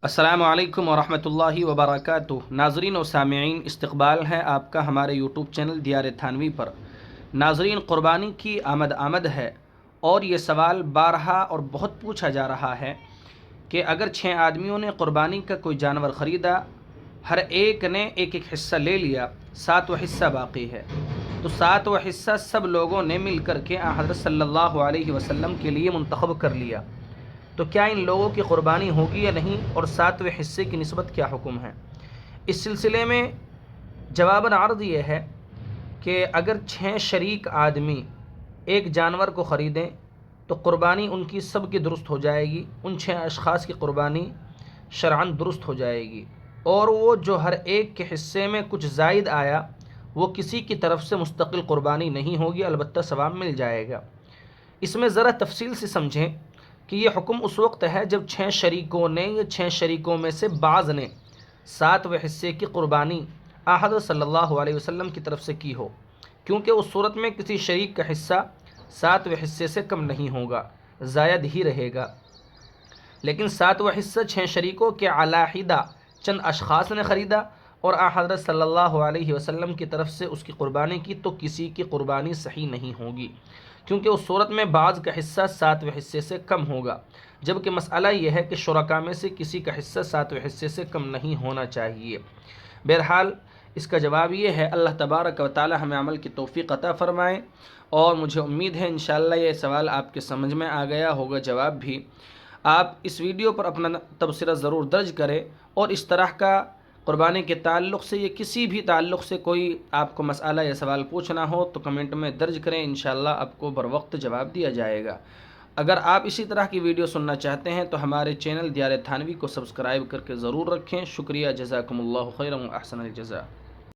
السلام علیکم ورحمۃ اللہ وبرکاتہ۔ ناظرین و سامعین، استقبال ہے آپ کا ہمارے یوٹیوب چینل دیار تھانوی پر۔ ناظرین، قربانی کی آمد ہے اور یہ سوال بارہا اور بہت پوچھا جا رہا ہے کہ اگر 6 آدمیوں نے قربانی کا کوئی جانور خریدا، ہر ایک نے ایک ایک حصہ لے لیا، 7واں حصہ باقی ہے، تو 7واں حصہ سب لوگوں نے مل کر کے حضرت صلی اللہ علیہ وسلم کے لیے منتخب کر لیا، تو کیا ان لوگوں کی قربانی ہوگی یا نہیں، اور 7ویں حصے کی نسبت کیا حکم ہے؟ اس سلسلے میں جواباً عرض یہ ہے کہ اگر 6 شریک آدمی ایک جانور کو خریدیں تو قربانی ان کی سب کی درست ہو جائے گی، ان 6 اشخاص کی قربانی شرعاً درست ہو جائے گی، اور وہ جو ہر ایک کے حصے میں کچھ زائد آیا وہ کسی کی طرف سے مستقل قربانی نہیں ہوگی، البتہ ثواب مل جائے گا۔ اس میں ذرا تفصیل سے سمجھیں کہ یہ حکم اس وقت ہے جب 6 شریکوں نے یا 6 شریکوں میں سے بعض نے 7ویں حصے کی قربانی حضرت صلی اللہ علیہ وسلم کی طرف سے کی ہو، کیونکہ اس صورت میں کسی شریک کا حصہ 7ویں حصے سے کم نہیں ہوگا، زائد ہی رہے گا۔ لیکن 7واں حصہ 6 شریکوں کے علیحدہ چند اشخاص نے خریدا اور حضرت صلی اللہ علیہ وسلم کی طرف سے اس کی قربانی کی، تو کسی کی قربانی صحیح نہیں ہوگی، کیونکہ اس صورت میں بعض کا حصہ 7ویں حصے سے کم ہوگا، جبکہ مسئلہ یہ ہے کہ شرکاء میں سے کسی کا حصہ 7ویں حصے سے کم نہیں ہونا چاہیے۔ بہرحال اس کا جواب یہ ہے، اللہ تبارک و تعالی ہمیں عمل کی توفیق عطا فرمائے، اور مجھے امید ہے انشاءاللہ یہ سوال آپ کے سمجھ میں آ گیا ہوگا، جواب بھی۔ آپ اس ویڈیو پر اپنا تبصرہ ضرور درج کریں، اور اس طرح کا قربانی کے تعلق سے یا کسی بھی تعلق سے کوئی آپ کو مسئلہ یا سوال پوچھنا ہو تو کمنٹ میں درج کریں، انشاءاللہ آپ کو بروقت جواب دیا جائے گا۔ اگر آپ اسی طرح کی ویڈیو سننا چاہتے ہیں تو ہمارے چینل دیار تھانوی کو سبسکرائب کر کے ضرور رکھیں۔ شکریہ، جزاکم اللہ خیرا و احسن الجزاء۔